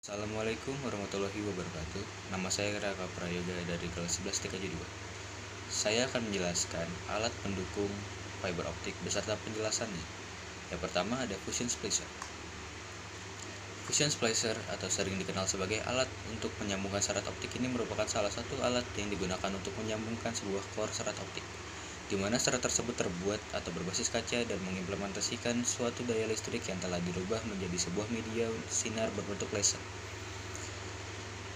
Assalamualaikum warahmatullahi wabarakatuh. Nama saya Raka Prayoga dari kelas 11 TKJ 2. Saya akan menjelaskan alat pendukung fiber optik beserta penjelasannya. Yang pertama ada fusion splicer. Fusion splicer atau sering dikenal sebagai alat untuk menyambungkan serat optik ini merupakan salah satu alat yang digunakan untuk menyambungkan sebuah core serat optik, di mana serat tersebut terbuat atau berbasis kaca dan mengimplementasikan suatu daya listrik yang telah dirubah menjadi sebuah media sinar berbentuk laser.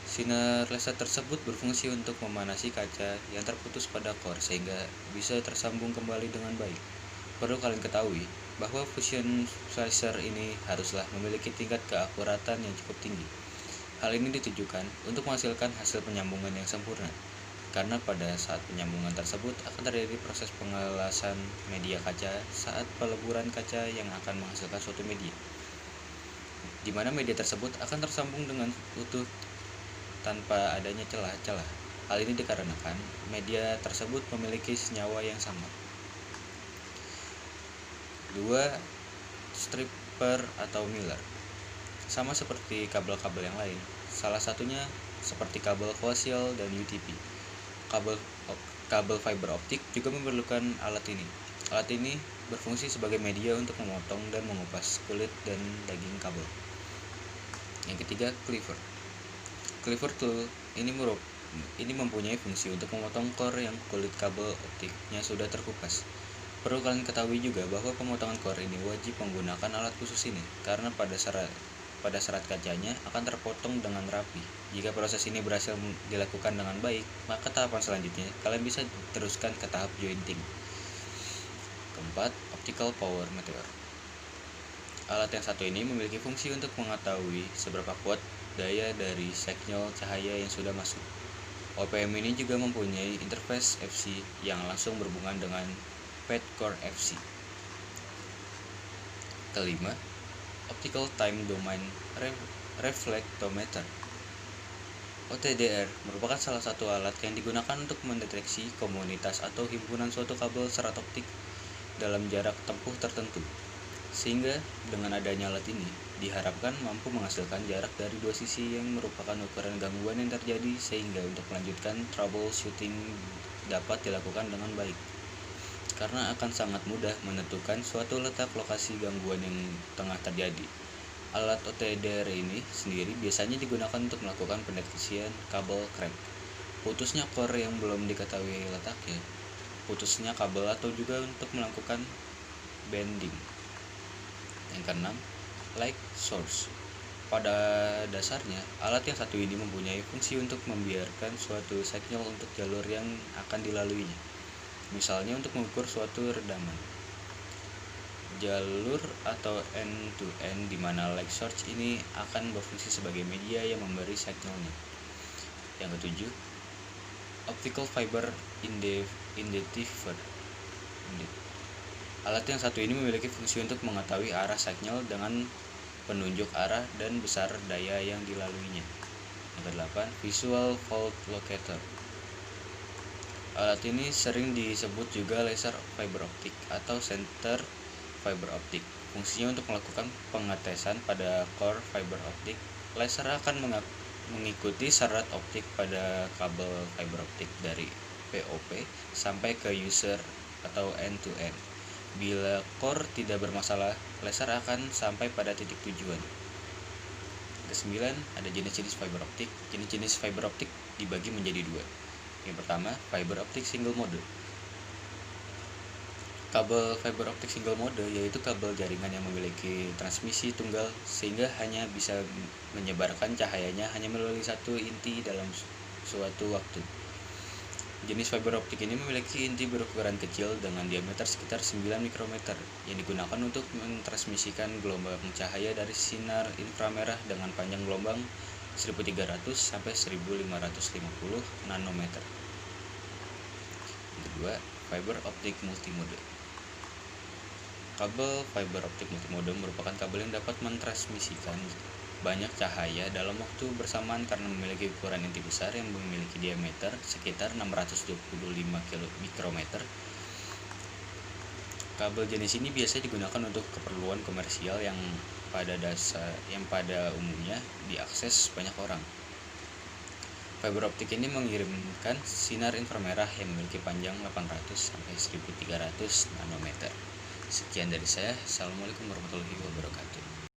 Sinar laser tersebut berfungsi untuk memanasi kaca yang terputus pada core sehingga bisa tersambung kembali dengan baik. Perlu kalian ketahui bahwa fusion splicer ini haruslah memiliki tingkat keakuratan yang cukup tinggi. Hal ini ditujukan untuk menghasilkan hasil penyambungan yang sempurna, karena pada saat penyambungan tersebut akan terjadi proses pengelasan media kaca saat peleburan kaca yang akan menghasilkan suatu media, di mana media tersebut akan tersambung dengan utuh tanpa adanya celah-celah. Hal ini dikarenakan media tersebut memiliki senyawa yang sama. 2. Stripper atau Miller. Sama seperti kabel-kabel yang lain, salah satunya seperti kabel koaksial dan UTP. Kabel fiber optik juga memerlukan alat ini. Alat ini berfungsi sebagai media untuk memotong dan mengupas kulit dan daging kabel. Yang ketiga, cleaver. Cleaver tool ini mempunyai fungsi untuk memotong core yang kulit kabel optiknya sudah terkupas. Perlu kalian ketahui juga bahwa pemotongan core ini wajib menggunakan alat khusus ini, karena pada serat kacanya akan terpotong dengan rapi. Jika proses ini berhasil dilakukan dengan baik, maka tahapan selanjutnya kalian bisa teruskan ke tahap jointing. Keempat, optical power meter. Alat yang satu ini memiliki fungsi untuk mengetahui seberapa kuat daya dari sinyal cahaya yang sudah masuk. OPM ini juga mempunyai interface FC yang langsung berhubungan dengan pad core FC. Kelima, optical time domain reflectometer. OTDR merupakan salah satu alat yang digunakan untuk mendeteksi komunitas atau himpunan suatu kabel serat optik dalam jarak tempuh tertentu, sehingga dengan adanya alat ini diharapkan mampu menghasilkan jarak dari dua sisi yang merupakan ukuran gangguan yang terjadi, sehingga untuk melanjutkan troubleshooting dapat dilakukan dengan baik, karena akan sangat mudah menentukan suatu letak lokasi gangguan yang tengah terjadi. Alat OTDR ini sendiri biasanya digunakan untuk melakukan pendeteksian kabel crack, putusnya core yang belum diketahui letaknya, putusnya kabel, atau juga untuk melakukan bending. Yang keenam, light source. Pada dasarnya, alat yang satu ini mempunyai fungsi untuk membiarkan suatu sinyal untuk jalur yang akan dilaluinya. Misalnya untuk mengukur suatu redaman jalur atau end-to-end, di mana light source ini akan berfungsi sebagai media yang memberi sinyalnya. Yang ketujuh, optical fiber identifier. Alat yang satu ini memiliki fungsi untuk mengetahui arah sinyal dengan penunjuk arah dan besar daya yang dilaluinya. Yang kedelapan, visual fault locator. Alat ini sering disebut juga laser fiber optic atau center fiber optic. Fungsinya untuk melakukan pengetesan pada core fiber optic. Laser akan mengikuti serat optik pada kabel fiber optik dari POP sampai ke user atau end-to-end. Bila core tidak bermasalah, laser akan sampai pada titik tujuan. Kesembilan, ada jenis-jenis fiber optik. Jenis-jenis fiber optik dibagi menjadi dua. Yang pertama, fiber optik single mode. Kabel fiber optik single mode yaitu kabel jaringan yang memiliki transmisi tunggal, sehingga hanya bisa menyebarkan cahayanya hanya melalui satu inti dalam suatu waktu. Jenis fiber optik ini memiliki inti berukuran kecil dengan diameter sekitar 9 mikrometer yang digunakan untuk mentransmisikan gelombang cahaya dari sinar inframerah dengan panjang gelombang 1300 sampai 1550 nanometer. Yang kedua, fiber optik multimode. Kabel fiber optik multimode merupakan kabel yang dapat mentransmisikan banyak cahaya dalam waktu bersamaan karena memiliki ukuran inti besar yang memiliki diameter sekitar 625 mikrometer Kabel jenis ini biasa digunakan untuk keperluan komersial yang pada umumnya diakses banyak orang. Fiber optik ini mengirimkan sinar inframerah yang memiliki panjang 800 sampai 1300 nanometer. Sekian dari saya. Assalamualaikum warahmatullahi wabarakatuh.